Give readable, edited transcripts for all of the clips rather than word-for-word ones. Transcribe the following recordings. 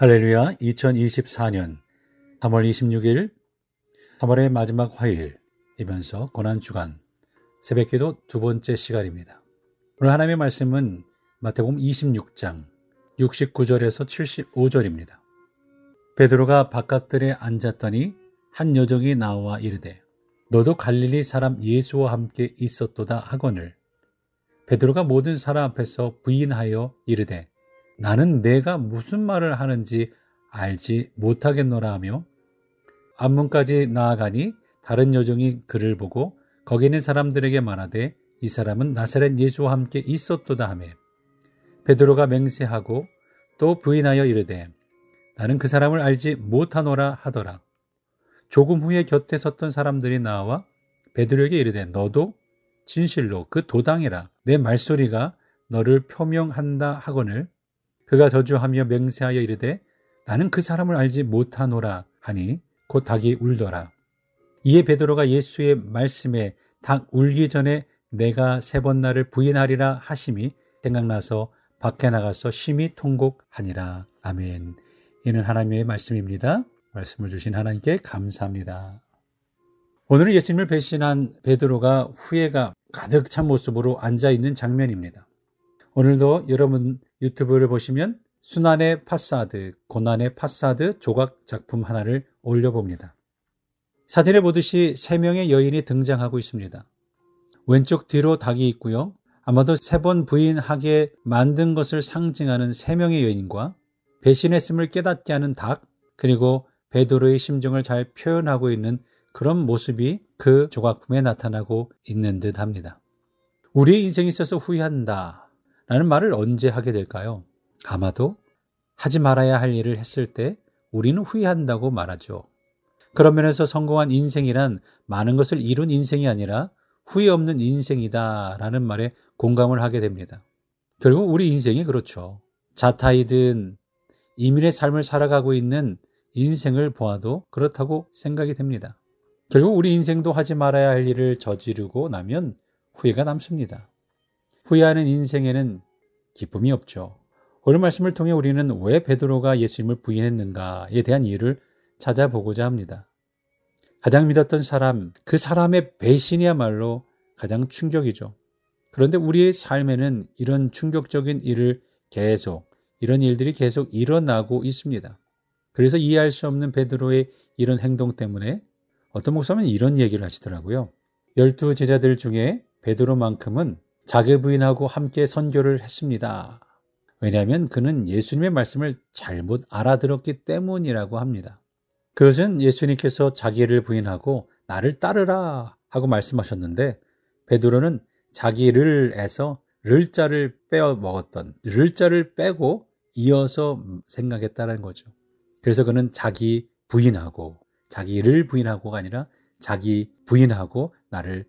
할렐루야. 2024년 3월 26일 3월의 마지막 화요일이면서 고난주간 새벽기도 두 번째 시간입니다. 오늘 하나님의 말씀은 마태복음 26장 69절에서 75절입니다. 베드로가 바깥들에 앉았더니 한 여종이 나와 이르되 너도 갈릴리 사람 예수와 함께 있었도다 하거늘 베드로가 모든 사람 앞에서 부인하여 이르되 나는 내가 무슨 말을 하는지 알지 못하겠노라 하며 앞문까지 나아가니 다른 여종이 그를 보고 거기 있는 사람들에게 말하되 이 사람은 나사렛 예수와 함께 있었도다 하며 베드로가 맹세하고 또 부인하여 이르되 나는 그 사람을 알지 못하노라 하더라. 조금 후에 곁에 섰던 사람들이 나와 베드로에게 이르되 너도 진실로 그 도당이라 내 말소리가 너를 표명한다 하거늘 그가 저주하며 맹세하여 이르되 나는 그 사람을 알지 못하노라 하니 곧 닭이 울더라. 이에 베드로가 예수의 말씀에 닭 울기 전에 내가 3번 나를 부인하리라 하심이 생각나서 밖에 나가서 심히 통곡하니라. 아멘. 이는 하나님의 말씀입니다. 말씀을 주신 하나님께 감사합니다. 오늘은 예수님을 배신한 베드로가 후회가 가득 찬 모습으로 앉아있는 장면입니다. 오늘도 여러분 유튜브를 보시면 순환의 파사드, 고난의 파사드 조각 작품 하나를 올려봅니다. 사진에 보듯이 3명의 여인이 등장하고 있습니다. 왼쪽 뒤로 닭이 있고요. 아마도 3번 부인하게 만든 것을 상징하는 3명의 여인과 배신했음을 깨닫게 하는 닭, 그리고 베드로의 심정을 잘 표현하고 있는 그런 모습이 그 조각품에 나타나고 있는 듯 합니다. 우리의 인생에 있어서 후회한다 라는 말을 언제 하게 될까요? 아마도 하지 말아야 할 일을 했을 때 우리는 후회한다고 말하죠. 그런 면에서 성공한 인생이란 많은 것을 이룬 인생이 아니라 후회 없는 인생이다 라는 말에 공감을 하게 됩니다. 결국 우리 인생이 그렇죠. 자타이든 이민의 삶을 살아가고 있는 인생을 보아도 그렇다고 생각이 됩니다. 결국 우리 인생도 하지 말아야 할 일을 저지르고 나면 후회가 남습니다. 후회하는 인생에는 기쁨이 없죠. 오늘 말씀을 통해 우리는 왜 베드로가 예수님을 부인했는가에 대한 이유를 찾아보고자 합니다. 가장 믿었던 사람, 그 사람의 배신이야말로 가장 충격이죠. 그런데 우리의 삶에는 이런 충격적인 이런 일들이 계속 일어나고 있습니다. 그래서 이해할 수 없는 베드로의 이런 행동 때문에 어떤 목사님은 이런 얘기를 하시더라고요. 12 제자들 중에 베드로만큼은 자기 부인하고 함께 선교를 했습니다. 왜냐하면 그는 예수님의 말씀을 잘못 알아들었기 때문이라고 합니다. 그것은 예수님께서 자기를 부인하고 나를 따르라 하고 말씀하셨는데 베드로는 자기를 에서 를 자를 빼어 먹었던 를 자를 빼고 이어서 생각했다는 거죠. 그래서 그는 자기 부인하고 자기를 부인하고가 아니라 자기 부인하고 나를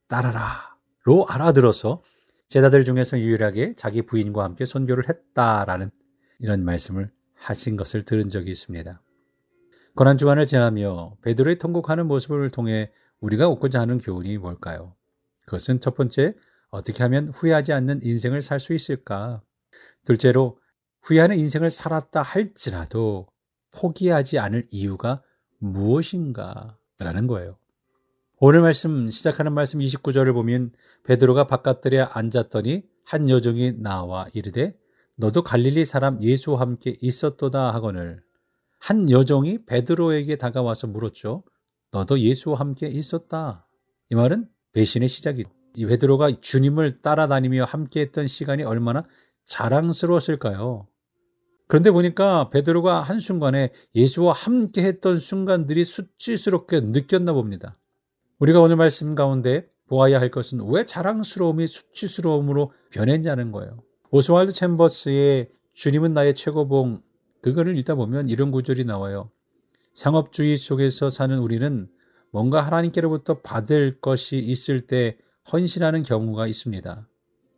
따르라 로 알아들어서 제자들 중에서 유일하게 자기 부인과 함께 선교를 했다라는 이런 말씀을 하신 것을 들은 적이 있습니다. 고난주간을 지나며 베드로의 통곡하는 모습을 통해 우리가 얻고자 하는 교훈이 뭘까요? 그것은 첫 번째, 어떻게 하면 후회하지 않는 인생을 살 수 있을까? 둘째로, 후회하는 인생을 살았다 할지라도 포기하지 않을 이유가 무엇인가? 라는 거예요. 오늘 말씀 시작하는 말씀 29절을 보면 베드로가 바깥들에 앉았더니 한 여종이 나와 이르되 너도 갈릴리 사람 예수와 함께 있었도다 하거늘 한 여종이 베드로에게 다가와서 물었죠. 너도 예수와 함께 있었다. 이 말은 배신의 시작이죠. 이 베드로가 주님을 따라다니며 함께했던 시간이 얼마나 자랑스러웠을까요? 그런데 보니까 베드로가 한순간에 예수와 함께했던 순간들이 수치스럽게 느꼈나 봅니다. 우리가 오늘 말씀 가운데 보아야 할 것은 왜 자랑스러움이 수치스러움으로 변했냐는 거예요. 오스왈드 챔버스의 주님은 나의 최고봉 그거를 읽다 보면 이런 구절이 나와요. 상업주의 속에서 사는 우리는 뭔가 하나님께로부터 받을 것이 있을 때 헌신하는 경우가 있습니다.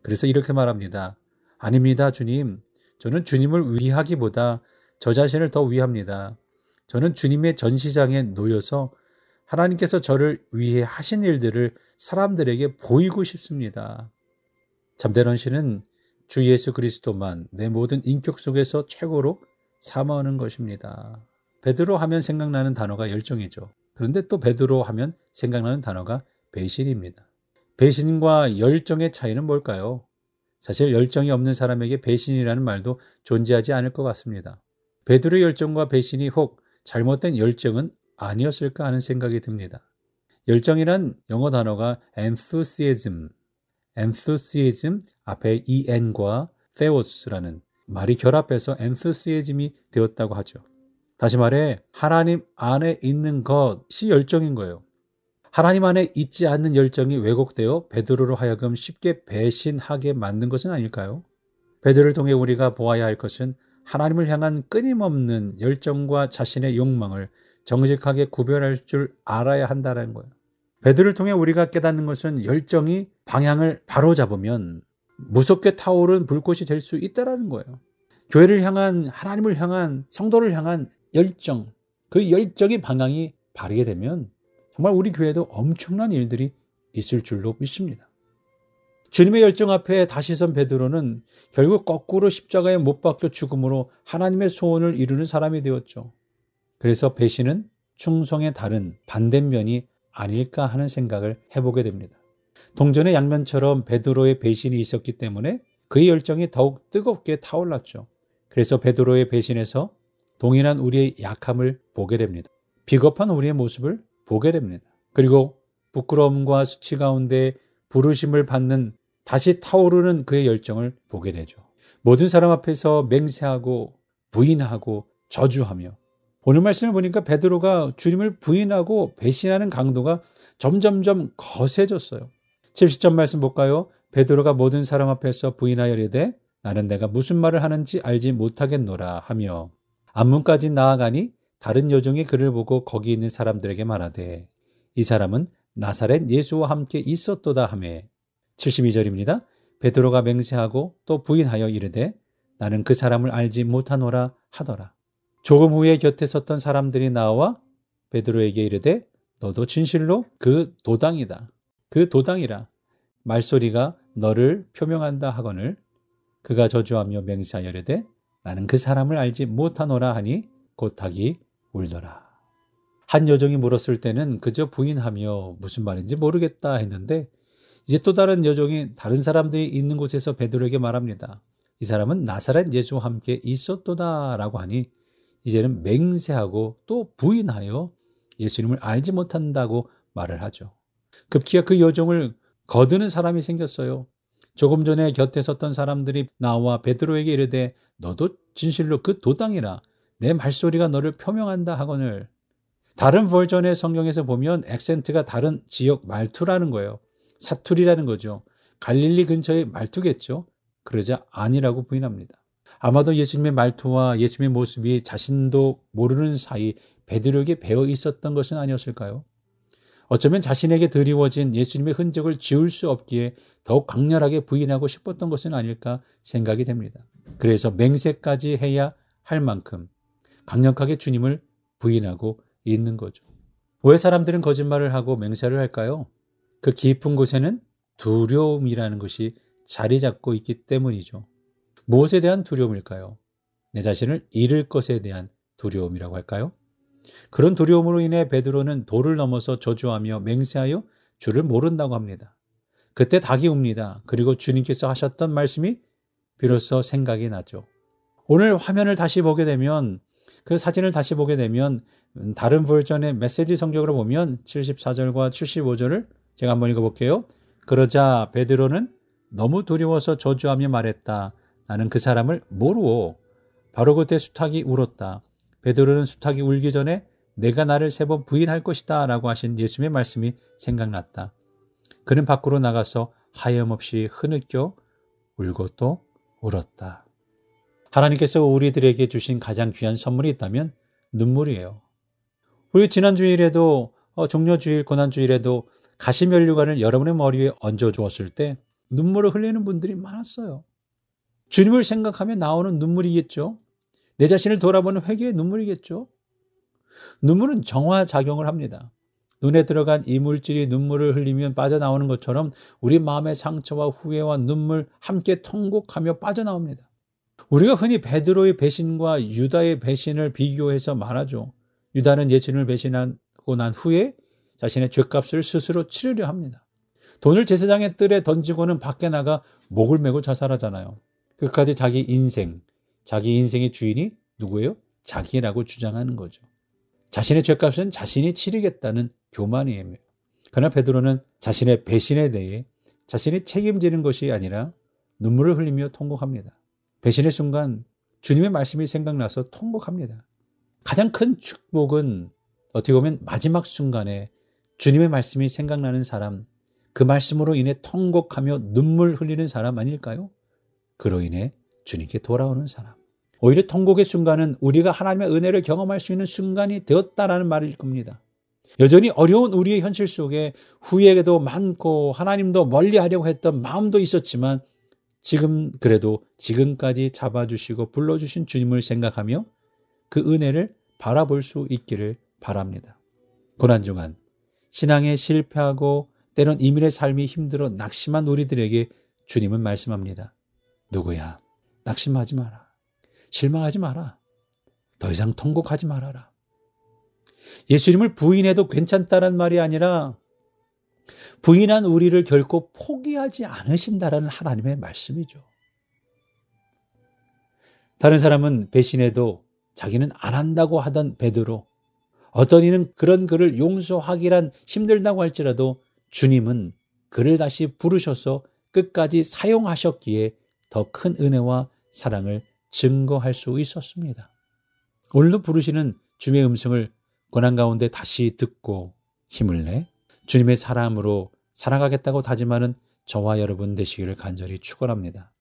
그래서 이렇게 말합니다. 아닙니다, 주님. 저는 주님을 위하기보다 저 자신을 더 위합니다. 저는 주님의 전시장에 놓여서 하나님께서 저를 위해 하신 일들을 사람들에게 보이고 싶습니다. 참된 헌신은 주 예수 그리스도만 내 모든 인격 속에서 최고로 삼아오는 것입니다. 베드로 하면 생각나는 단어가 열정이죠. 그런데 또 베드로 하면 생각나는 단어가 배신입니다. 배신과 열정의 차이는 뭘까요? 사실 열정이 없는 사람에게 배신이라는 말도 존재하지 않을 것 같습니다. 베드로의 열정과 배신이 혹 잘못된 열정은 아니었을까 하는 생각이 듭니다. 열정이란 영어 단어가 enthusiasm 앞에 en과 theos라는 말이 결합해서 enthusiasm이 되었다고 하죠. 다시 말해 하나님 안에 있는 것이 열정인 거예요. 하나님 안에 있지 않는 열정이 왜곡되어 베드로로 하여금 쉽게 배신하게 만든 것은 아닐까요? 베드로를 통해 우리가 보아야 할 것은 하나님을 향한 끊임없는 열정과 자신의 욕망을 정직하게 구별할 줄 알아야 한다는 거예요. 베드로를 통해 우리가 깨닫는 것은 열정이 방향을 바로잡으면 무섭게 타오른 불꽃이 될 수 있다는 거예요. 교회를 향한, 하나님을 향한, 성도를 향한 열정, 그 열정의 방향이 바르게 되면 정말 우리 교회도 엄청난 일들이 있을 줄로 믿습니다. 주님의 열정 앞에 다시 선 베드로는 결국 거꾸로 십자가에 못 박혀 죽음으로 하나님의 소원을 이루는 사람이 되었죠. 그래서 배신은 충성의 다른 반대면이 아닐까 하는 생각을 해보게 됩니다. 동전의 양면처럼 베드로의 배신이 있었기 때문에 그의 열정이 더욱 뜨겁게 타올랐죠. 그래서 베드로의 배신에서 동일한 우리의 약함을 보게 됩니다. 비겁한 우리의 모습을 보게 됩니다. 그리고 부끄러움과 수치 가운데 부르심을 받는 다시 타오르는 그의 열정을 보게 되죠. 모든 사람 앞에서 맹세하고 부인하고 저주하며, 오늘 말씀을 보니까 베드로가 주님을 부인하고 배신하는 강도가 점점점 거세졌어요. 70절 말씀 볼까요? 베드로가 모든 사람 앞에서 부인하여 이르되 나는 내가 무슨 말을 하는지 알지 못하겠노라 하며 앞문까지 나아가니 다른 여종이 그를 보고 거기 있는 사람들에게 말하되 이 사람은 나사렛 예수와 함께 있었도다 하며 72절입니다. 베드로가 맹세하고 또 부인하여 이르되 나는 그 사람을 알지 못하노라 하더라. 조금 후에 곁에 섰던 사람들이 나와 베드로에게 이르되 너도 진실로 그 도당이다. 그 도당이라. 말소리가 너를 표명한다 하거늘 그가 저주하며 맹세하여 이르되 나는 그 사람을 알지 못하노라 하니 곧하기 울더라. 한 여종이 물었을 때는 그저 부인하며 무슨 말인지 모르겠다 했는데 이제 또 다른 여종이 다른 사람들이 있는 곳에서 베드로에게 말합니다. 이 사람은 나사렛 예수와 함께 있었도다 라고 하니 이제는 맹세하고 또 부인하여 예수님을 알지 못한다고 말을 하죠. 급기야 그 여종을 거드는 사람이 생겼어요. 조금 전에 곁에 섰던 사람들이 나와 베드로에게 이르되 너도 진실로 그 도당이라 내 말소리가 너를 표명한다 하거늘. 다른 버전의 성경에서 보면 액센트가 다른 지역 말투라는 거예요. 사투리라는 거죠. 갈릴리 근처의 말투겠죠. 그러자 아니라고 부인합니다. 아마도 예수님의 말투와 예수님의 모습이 자신도 모르는 사이 베드로에게 배어 있었던 것은 아니었을까요? 어쩌면 자신에게 드리워진 예수님의 흔적을 지울 수 없기에 더욱 강렬하게 부인하고 싶었던 것은 아닐까 생각이 됩니다. 그래서 맹세까지 해야 할 만큼 강력하게 주님을 부인하고 있는 거죠. 왜 사람들은 거짓말을 하고 맹세를 할까요? 그 깊은 곳에는 두려움이라는 것이 자리 잡고 있기 때문이죠. 무엇에 대한 두려움일까요? 내 자신을 잃을 것에 대한 두려움이라고 할까요? 그런 두려움으로 인해 베드로는 도를 넘어서 저주하며 맹세하여 주를 모른다고 합니다. 그때 닭이 웁니다. 그리고 주님께서 하셨던 말씀이 비로소 생각이 나죠. 오늘 화면을 다시 보게 되면 그 사진을 다시 보게 되면 다른 버전의 메시지 성경으로 보면 74절과 75절을 제가 한번 읽어볼게요. 그러자 베드로는 너무 두려워서 저주하며 말했다. 나는 그 사람을 모르오. 바로 그때 수탉이 울었다. 베드로는 수탉이 울기 전에 내가 나를 3번 부인할 것이다 라고 하신 예수님의 말씀이 생각났다. 그는 밖으로 나가서 하염없이 흐느껴 울고 또 울었다. 하나님께서 우리들에게 주신 가장 귀한 선물이 있다면 눈물이에요. 우리 지난 주일에도 종료주일, 고난주일에도 가시면류관을 여러분의 머리 위에 얹어주었을 때 눈물을 흘리는 분들이 많았어요. 주님을 생각하며 나오는 눈물이겠죠. 내 자신을 돌아보는 회개의 눈물이겠죠. 눈물은 정화작용을 합니다. 눈에 들어간 이물질이 눈물을 흘리면 빠져나오는 것처럼 우리 마음의 상처와 후회와 눈물 함께 통곡하며 빠져나옵니다. 우리가 흔히 베드로의 배신과 유다의 배신을 비교해서 말하죠. 유다는 예수님을 배신하고 난 후에 자신의 죄값을 스스로 치르려 합니다. 돈을 제사장의 뜰에 던지고는 밖에 나가 목을 메고 자살하잖아요. 끝까지 자기 인생의 주인이 누구예요? 자기라고 주장하는 거죠. 자신의 죄값은 자신이 치르겠다는 교만이에요. 그러나 베드로는 자신의 배신에 대해 자신이 책임지는 것이 아니라 눈물을 흘리며 통곡합니다. 배신의 순간 주님의 말씀이 생각나서 통곡합니다. 가장 큰 축복은 어떻게 보면 마지막 순간에 주님의 말씀이 생각나는 사람, 그 말씀으로 인해 통곡하며 눈물 흘리는 사람 아닐까요? 그로 인해 주님께 돌아오는 사람. 오히려 통곡의 순간은 우리가 하나님의 은혜를 경험할 수 있는 순간이 되었다라는 말일 겁니다. 여전히 어려운 우리의 현실 속에 후회도 많고 하나님도 멀리하려고 했던 마음도 있었지만 그래도 지금까지 잡아주시고 불러주신 주님을 생각하며 그 은혜를 바라볼 수 있기를 바랍니다. 고난중간 신앙에 실패하고 때론 이민의 삶이 힘들어 낙심한 우리들에게 주님은 말씀합니다. 누구야? 낙심하지 마라. 실망하지 마라. 더 이상 통곡하지 말아라. 예수님을 부인해도 괜찮다는 말이 아니라 부인한 우리를 결코 포기하지 않으신다라는 하나님의 말씀이죠. 다른 사람은 배신해도 자기는 안 한다고 하던 베드로, 어떤 이는 그런 그를 용서하기란 힘들다고 할지라도 주님은 그를 다시 부르셔서 끝까지 사용하셨기에 더 큰 은혜와 사랑을 증거할 수 있었습니다. 오늘도 부르시는 주님의 음성을 고난 가운데 다시 듣고 힘을 내 주님의 사람으로 살아가겠다고 다짐하는 저와 여러분 되시기를 간절히 축원합니다.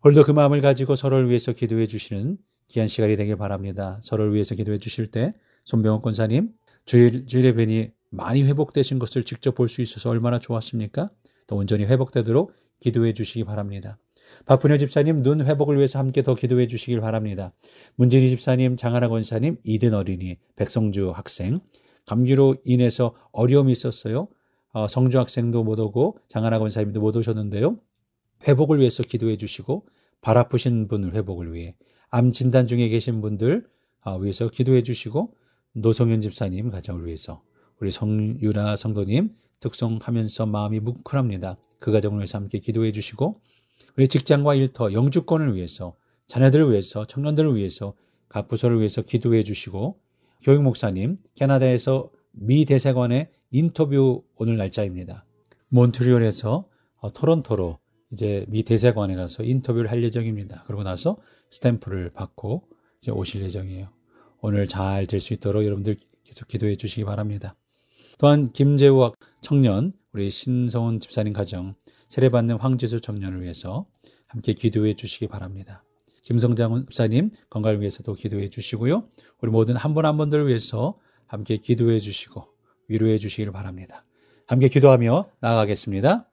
오늘도 그 마음을 가지고 서로를 위해서 기도해 주시는 귀한 시간이 되길 바랍니다. 서로를 위해서 기도해 주실 때 손병원 권사님, 주일의 벤이 많이 회복되신 것을 직접 볼 수 있어서 얼마나 좋았습니까? 더 온전히 회복되도록 기도해 주시기 바랍니다. 박분효 집사님 눈 회복을 위해서 함께 더 기도해 주시길 바랍니다. 문진희 집사님, 장하나 권사님, 이든 어린이, 백성주 학생, 감기로 인해서 어려움이 있었어요. 성주 학생도 못 오고 장하나 권사님도 못 오셨는데요. 회복을 위해서 기도해 주시고 발 아프신 분을 회복을 위해 암 진단 중에 계신 분들 위해서 기도해 주시고 노성현 집사님 가정을 위해서 우리 성유라 성도님 특송하면서 마음이 뭉클합니다. 그 가정을 위해서 함께 기도해 주시고 우리 직장과 일터, 영주권을 위해서 자녀들을 위해서 청년들을 위해서 각 부서를 위해서 기도해 주시고 교육 목사님 캐나다에서 미 대사관의 인터뷰 오늘 날짜입니다. 몬트리올에서 토론토로 이제 미 대사관에 가서 인터뷰를 할 예정입니다. 그러고 나서 스탬프를 받고 이제 오실 예정이에요. 오늘 잘 될 수 있도록 여러분들 계속 기도해 주시기 바랍니다. 또한 김재우 청년, 우리 신성훈 집사님 가정, 세례받는 황지수 청년을 위해서 함께 기도해 주시기 바랍니다. 김성장 집사님 건강을 위해서도 기도해 주시고요. 우리 모든 한 분 한 분들을 위해서 함께 기도해 주시고 위로해 주시기를 바랍니다. 함께 기도하며 나아가겠습니다.